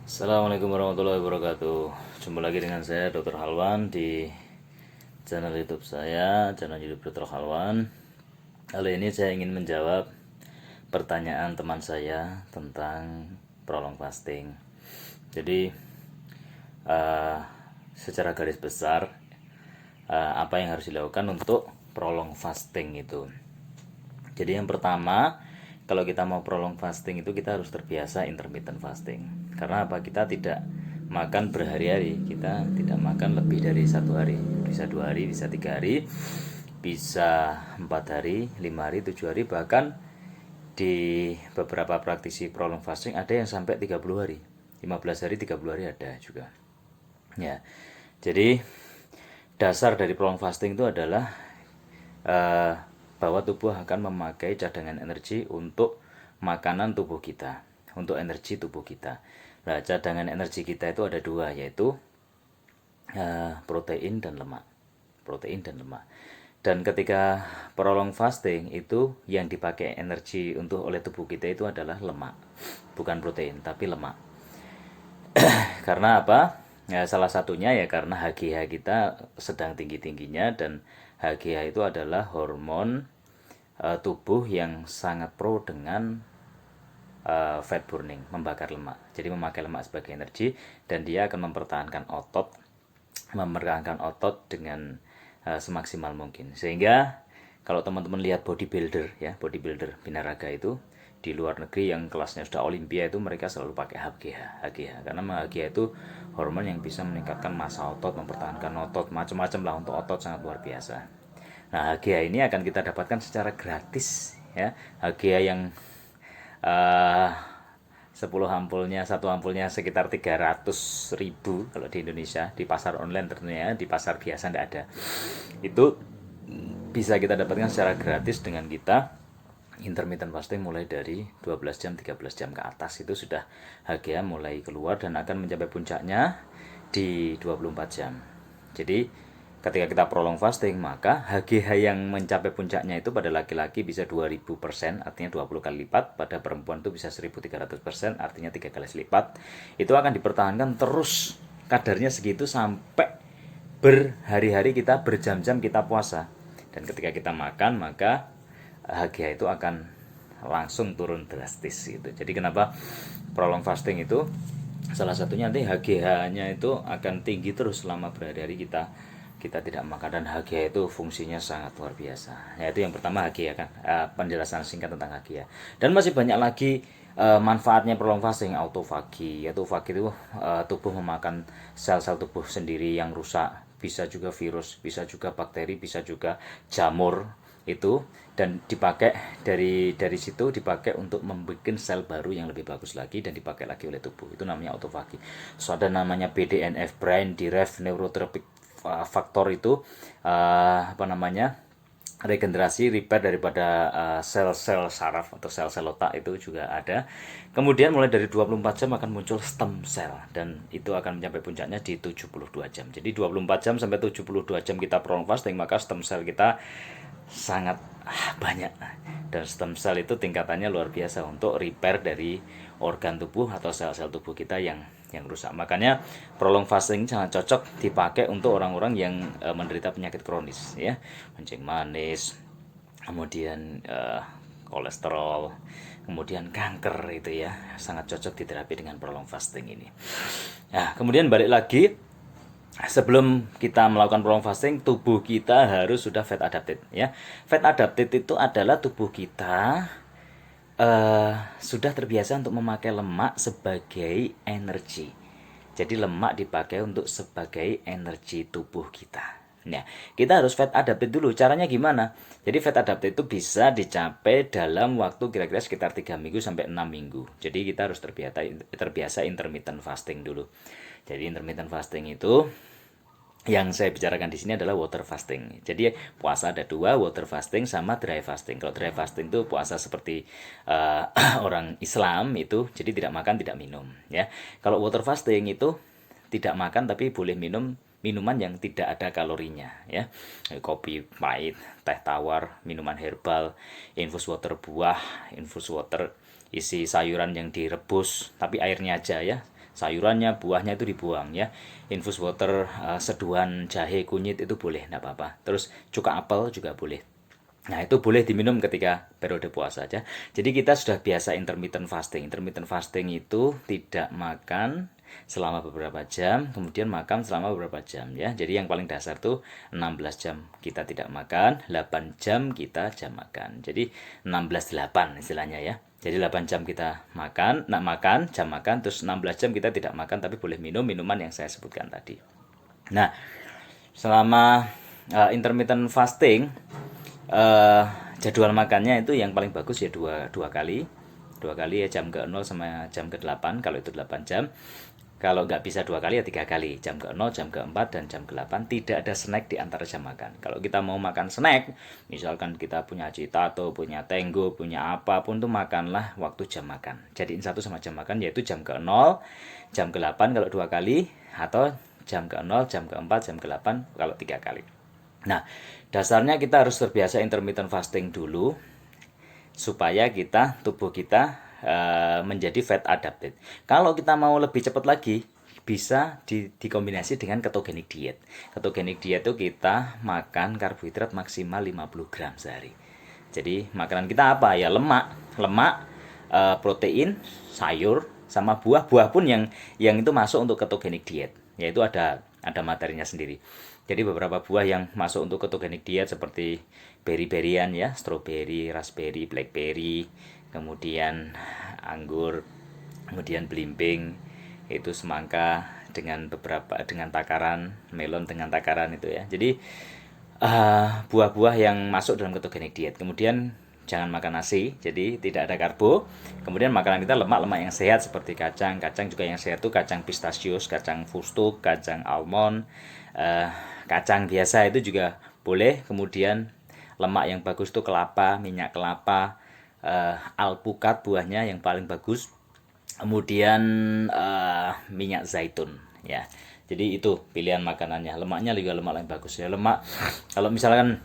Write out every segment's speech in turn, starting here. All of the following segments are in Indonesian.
Assalamualaikum warahmatullahi wabarakatuh. Jumpa lagi dengan saya Dr. Halwan di channel YouTube saya, channel YouTube Dr. Halwan. Kali ini saya ingin menjawab pertanyaan teman saya tentang prolong fasting. Jadi secara garis besar apa yang harus dilakukan untuk prolong fasting itu. Jadi yang pertama, kalau kita mau prolong fasting itu kita harus terbiasa intermittent fasting. Karena apa? Kita tidak makan berhari-hari, kita tidak makan lebih dari 1 hari, bisa 2 hari, bisa 3 hari, bisa 4 hari, 5 hari, 7 hari, bahkan di beberapa praktisi prolong fasting ada yang sampai 30 hari, 15 hari, 30 hari ada juga. Ya, jadi dasar dari prolong fasting itu adalah bahwa tubuh akan memakai cadangan energi untuk makanan tubuh kita, untuk energi tubuh kita. Nah, cadangan energi kita itu ada dua, yaitu protein dan lemak. Protein dan lemak. Dan ketika prolong fasting itu yang dipakai energi untuk oleh tubuh kita itu adalah lemak, bukan protein, tapi lemak. Karena apa? Ya, salah satunya ya karena HGH kita sedang tinggi-tingginya, dan HGH itu adalah hormon tubuh yang sangat pro dengan fat burning, membakar lemak. Jadi memakai lemak sebagai energi, dan dia akan mempertahankan otot dengan semaksimal mungkin. Sehingga kalau teman-teman lihat bodybuilder ya, bodybuilder binaraga itu di luar negeri yang kelasnya sudah Olimpia itu mereka selalu pakai HGH, karena HGH itu hormon yang bisa meningkatkan massa otot, mempertahankan otot, macam-macam lah untuk otot, sangat luar biasa. Nah, HGH ini akan kita dapatkan secara gratis ya. HGH yang uh, 10 ampulnya, satu ampulnya sekitar 300.000 kalau di Indonesia, di pasar online tentunya, di pasar biasa tidak ada. Itu bisa kita dapatkan secara gratis dengan kita intermittent fasting mulai dari 12 jam, 13 jam ke atas. Itu sudah HGH mulai keluar dan akan mencapai puncaknya di 24 jam. Jadi ketika kita prolong fasting, maka HGH yang mencapai puncaknya itu pada laki-laki bisa 2000%, artinya 20 kali lipat. Pada perempuan itu bisa 1300%, artinya 3 kali lipat. Itu akan dipertahankan terus kadarnya segitu sampai berhari-hari, kita berjam-jam kita puasa. Dan ketika kita makan, maka HGH itu akan langsung turun drastis gitu. Jadi kenapa prolong fasting itu salah satunya nanti HGH-nya itu akan tinggi terus selama berhari-hari kita tidak makan, dan HGH itu fungsinya sangat luar biasa. Yaitu yang pertama HGH kan, penjelasan singkat tentang HGH. Dan masih banyak lagi manfaatnya prolong fasting. Autofagi, yaitu fagi itu tubuh memakan sel-sel tubuh sendiri yang rusak, bisa juga virus, bisa juga bakteri, bisa juga jamur itu, dan dipakai dari situ dipakai untuk membuat sel baru yang lebih bagus lagi dan dipakai lagi oleh tubuh. Itu namanya autofagi. So ada namanya BDNF, brain derived neurotrophic faktor, itu apa namanya, regenerasi, repair daripada sel-sel saraf atau sel-sel otak, itu juga ada. Kemudian mulai dari 24 jam akan muncul stem cell, dan itu akan mencapai puncaknya di 72 jam. Jadi 24 jam sampai 72 jam kita prolong fasting, maka stem cell kita sangat banyak, dan stem cell itu tingkatannya luar biasa untuk repair dari organ tubuh atau sel-sel tubuh kita yang rusak. Makanya prolong fasting sangat cocok dipakai untuk orang-orang yang menderita penyakit kronis ya, kencing manis, kemudian kolesterol, kemudian kanker, itu ya sangat cocok diterapi dengan prolong fasting ini. Nah, kemudian balik lagi, sebelum kita melakukan prolong fasting, tubuh kita harus sudah fat adapted ya. Fat adapted itu adalah tubuh kita sudah terbiasa untuk memakai lemak sebagai energi. Jadi lemak dipakai untuk sebagai energi tubuh kita. Nah, kita harus fat adapted dulu. Caranya gimana? Jadi fat adapted itu bisa dicapai dalam waktu kira-kira sekitar 3 minggu sampai 6 minggu. Jadi kita harus terbiasa intermittent fasting dulu. Jadi intermittent fasting itu yang saya bicarakan di sini adalah water fasting. Jadi puasa ada dua, water fasting sama dry fasting. Kalau dry fasting itu puasa seperti orang Islam itu, jadi tidak makan tidak minum ya. Kalau water fasting itu tidak makan tapi boleh minum minuman yang tidak ada kalorinya ya, kopi pahit, teh tawar, minuman herbal, infus water buah, infus water isi sayuran yang direbus tapi airnya aja ya, sayurannya, buahnya itu dibuang ya. Infus water, seduhan jahe, kunyit itu boleh, enggak apa-apa. Terus cuka apel juga boleh. Nah, itu boleh diminum ketika periode puasa aja. Jadi kita sudah biasa intermittent fasting. Intermittent fasting itu tidak makan selama beberapa jam, kemudian makan selama beberapa jam ya. Jadi yang paling dasar tuh 16 jam kita tidak makan, 8 jam kita jam makan. Jadi 16-8 istilahnya ya. Jadi 8 jam kita makan, nak makan, jam makan, terus 16 jam kita tidak makan tapi boleh minum minuman yang saya sebutkan tadi. Nah, selama intermittent fasting, jadwal makannya itu yang paling bagus ya dua kali ya, jam ke-0 sama jam ke-8 kalau itu 8 jam. Kalau nggak bisa 2 kali ya 3 kali, jam ke-0, jam ke-4, dan jam ke-8. Tidak ada snack di antara jam makan. Kalau kita mau makan snack, misalkan kita punya cita atau punya tenggo, punya apapun tuh makanlah waktu jam makan. Jadiin satu sama jam makan, yaitu jam ke-0, jam ke-8 kalau 2 kali, atau jam ke-0, jam ke-4, jam ke-8 kalau 3 kali. Nah, dasarnya kita harus terbiasa intermittent fasting dulu supaya tubuh kita menjadi fat adapted. Kalau kita mau lebih cepat lagi, bisa dikombinasi dengan ketogenic diet. Ketogenic diet itu kita makan karbohidrat maksimal 50 gram sehari. Jadi makanan kita apa ya? Lemak, protein, sayur, sama buah. Buah pun yang itu masuk untuk ketogenic diet, yaitu ada materinya sendiri. Jadi beberapa buah yang masuk untuk ketogenic diet seperti beri-berian ya, strawberry, raspberry, blackberry, kemudian anggur, kemudian belimbing, itu semangka dengan takaran, melon dengan takaran itu ya. Jadi buah-buah yang masuk dalam ketogenic diet. Kemudian jangan makan nasi, jadi tidak ada karbo. Kemudian makanan kita lemak yang sehat seperti kacang juga yang sehat tuh kacang pistasius, kacang fustuk, kacang almond, kacang biasa itu juga boleh. Kemudian lemak yang bagus tuh kelapa, minyak kelapa, alpukat buahnya yang paling bagus. Kemudian minyak zaitun ya. Jadi itu pilihan makanannya. Lemaknya juga lemak yang bagus ya. Lemak kalau misalkan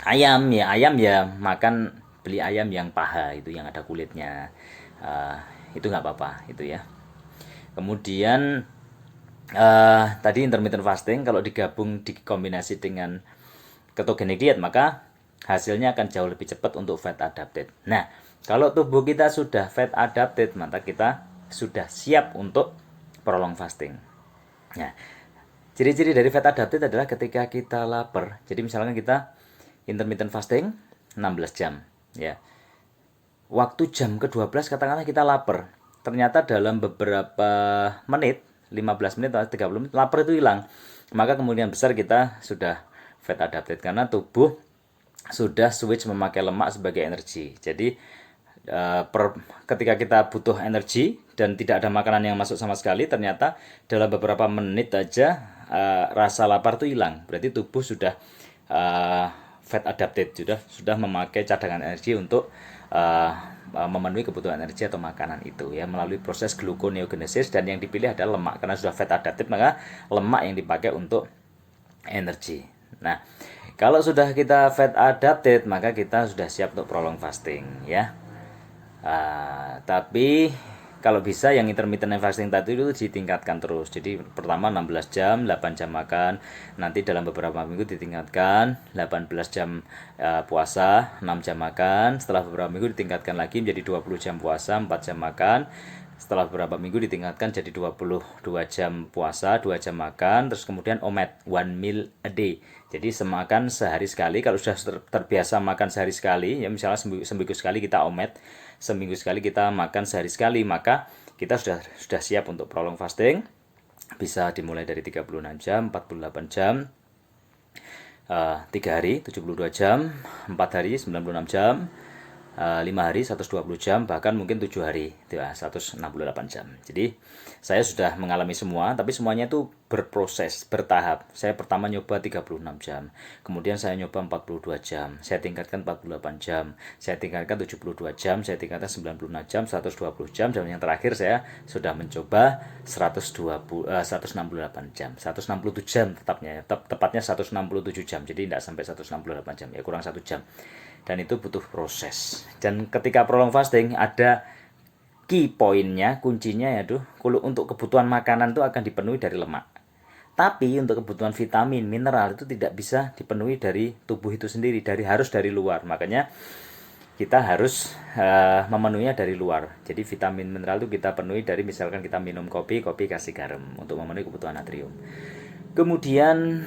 ayam ya makan, beli ayam yang paha itu yang ada kulitnya, itu nggak apa-apa itu ya. Kemudian tadi intermittent fasting kalau dikombinasi dengan ketogenic diet, maka hasilnya akan jauh lebih cepat untuk fat adapted. Nah, kalau tubuh kita sudah fat adapted, maka kita sudah siap untuk prolong fasting. Nah, ciri-ciri dari fat adapted adalah ketika kita lapar. Jadi misalkan kita intermittent fasting 16 jam ya. Waktu jam ke-12 katakanlah kita lapar. Ternyata dalam beberapa menit, 15 menit atau 30 menit lapar itu hilang. Maka kemungkinan besar kita sudah fat adapted karena tubuh sudah switch memakai lemak sebagai energi. Jadi ketika kita butuh energi dan tidak ada makanan yang masuk sama sekali, ternyata dalam beberapa menit aja rasa lapar itu hilang. Berarti tubuh sudah fat adapted, sudah memakai cadangan energi untuk memenuhi kebutuhan energi atau makanan itu ya melalui proses gluconeogenesis, dan yang dipilih adalah lemak karena sudah fat adapted, maka lemak yang dipakai untuk energi. Nah, kalau sudah kita fat adapted, maka kita sudah siap untuk prolong fasting ya. Tapi kalau bisa yang intermittent fasting tadi itu ditingkatkan terus. Jadi pertama 16 jam, 8 jam makan. Nanti dalam beberapa minggu ditingkatkan 18 jam puasa, 6 jam makan. Setelah beberapa minggu ditingkatkan lagi menjadi 20 jam puasa, 4 jam makan. Setelah beberapa minggu ditingkatkan jadi 22 jam puasa, 2 jam makan. Terus kemudian OMAD, 1 meal a day. Jadi semakan sehari sekali. Kalau sudah terbiasa makan sehari sekali, ya misalnya seminggu sekali kita OMAD, seminggu sekali kita makan sehari sekali, maka kita sudah siap untuk prolong fasting. Bisa dimulai dari 36 jam, 48 jam, 3 hari 72 jam, 4 hari 96 jam, 5 hari 120 jam, bahkan mungkin 7 hari 168 jam. Jadi saya sudah mengalami semua, tapi semuanya itu berproses, bertahap. Saya pertama nyoba 36 jam, kemudian saya nyoba 42 jam, saya tingkatkan 48 jam, saya tingkatkan 72 jam, saya tingkatkan 96 jam, 120 jam, dan yang terakhir saya sudah mencoba 168 jam, 167 jam tepatnya 167 jam, jadi tidak sampai 168 jam, ya kurang 1 jam. Dan itu butuh proses. Dan ketika prolong fasting ada key poinnya, kuncinya ya kalau untuk kebutuhan makanan itu akan dipenuhi dari lemak. Tapi untuk kebutuhan vitamin, mineral itu tidak bisa dipenuhi dari tubuh itu sendiri, harus dari luar. Makanya kita harus memenuhinya dari luar. Jadi vitamin mineral itu kita penuhi dari misalkan kita minum kopi kasih garam untuk memenuhi kebutuhan natrium. Kemudian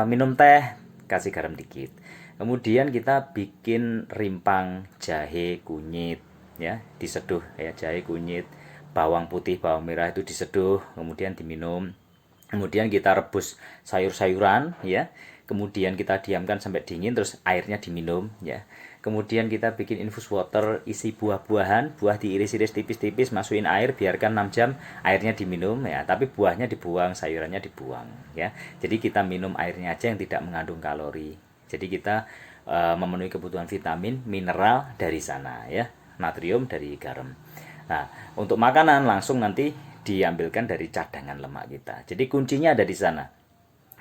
minum teh kasih garam dikit. Kemudian kita bikin rimpang jahe, kunyit, ya diseduh ya, jahe, kunyit, bawang putih, bawang merah itu diseduh, kemudian diminum. Kemudian kita rebus sayur-sayuran ya. Kemudian kita diamkan sampai dingin, terus airnya diminum ya. Kemudian kita bikin infus water isi buah-buahan, buah diiris-iris tipis-tipis, masukin air, biarkan 6 jam, airnya diminum ya. Tapi buahnya dibuang, sayurannya dibuang ya. Jadi kita minum airnya aja yang tidak mengandung kalori. Jadi kita memenuhi kebutuhan vitamin, mineral dari sana ya, natrium dari garam. Nah, untuk makanan langsung nanti diambilkan dari cadangan lemak kita. Jadi kuncinya ada di sana.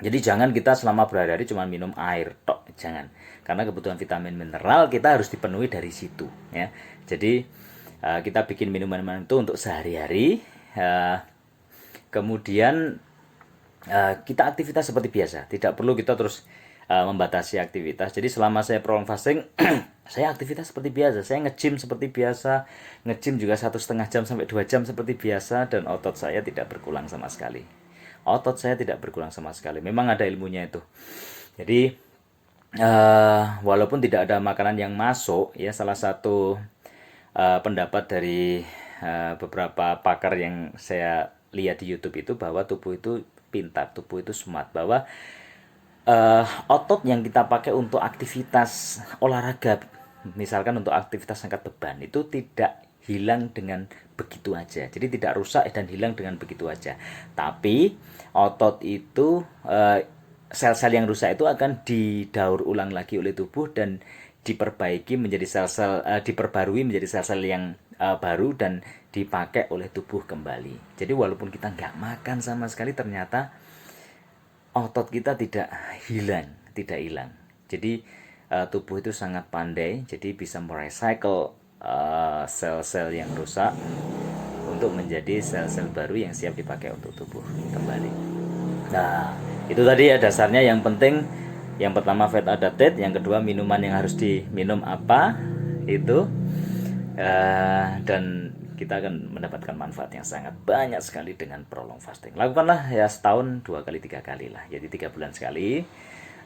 Jadi jangan kita selama berhari-hari cuma minum air tok, jangan. Karena kebutuhan vitamin mineral kita harus dipenuhi dari situ ya. Jadi kita bikin minuman-minuman itu untuk sehari-hari. Kemudian kita aktivitas seperti biasa, tidak perlu kita terus membatasi aktivitas. Jadi selama saya prolong fasting saya aktivitas seperti biasa, saya nge-gym seperti biasa, nge-gym juga 1,5 jam sampai 2 jam seperti biasa, dan otot saya tidak berkurang sama sekali. Otot saya tidak berkurang sama sekali, memang ada ilmunya itu. Jadi walaupun tidak ada makanan yang masuk ya, salah satu pendapat dari beberapa pakar yang saya lihat di YouTube itu bahwa tubuh itu pintar, tubuh itu smart, bahwa otot yang kita pakai untuk aktivitas olahraga, misalkan untuk aktivitas angkat beban, itu tidak hilang dengan begitu aja. Jadi tidak rusak dan hilang dengan begitu aja. Tapi otot itu sel-sel yang rusak itu akan didaur ulang lagi oleh tubuh dan diperbaiki menjadi sel-sel diperbarui menjadi sel-sel yang baru dan dipakai oleh tubuh kembali. Jadi walaupun kita nggak makan sama sekali, ternyata otot kita tidak hilang. Jadi tubuh itu sangat pandai, jadi bisa merecycle sel-sel yang rusak untuk menjadi sel-sel baru yang siap dipakai untuk tubuh kembali. Nah, itu tadi ya dasarnya. Yang penting, yang pertama fat adapted, yang kedua minuman yang harus diminum apa itu, dan kita akan mendapatkan manfaat yang sangat banyak sekali dengan prolong fasting. Lakukanlah ya setahun 2 kali 3 kali lah, jadi 3 bulan sekali.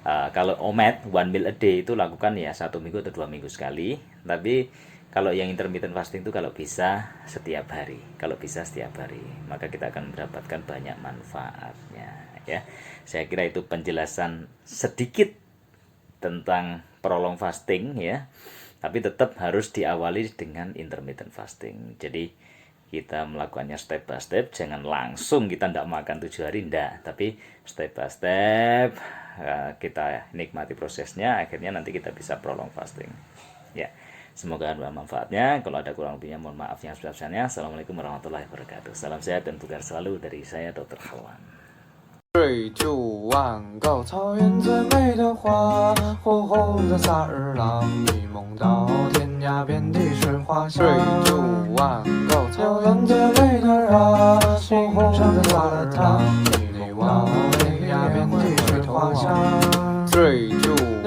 Kalau OMAD, 1 meal a day, itu lakukan ya 1 minggu atau 2 minggu sekali. Tapi kalau yang intermittent fasting itu kalau bisa setiap hari, maka kita akan mendapatkan banyak manfaatnya ya. Saya kira itu penjelasan sedikit tentang prolong fasting ya. Tapi tetap harus diawali dengan intermittent fasting. Jadi kita melakukannya step by step, jangan langsung kita tidak makan 7 hari, enggak. Tapi step by step kita nikmati prosesnya, akhirnya nanti kita bisa prolong fasting. Ya, semoga ada manfaatnya. Kalau ada kurang lebihnya mohon maaf yang sebesar-besarnya. Assalamualaikum warahmatullahi wabarakatuh. Salam sehat dan tukar selalu dari saya Dr. Halwan. 3、2、1 ，Go！ 草原最美的花，火红的萨日朗，一梦到天涯，遍地是花香。3、2、1 ，Go！ 草原最美的花，火红的萨日朗，一梦到天涯，遍地是花香。3、2、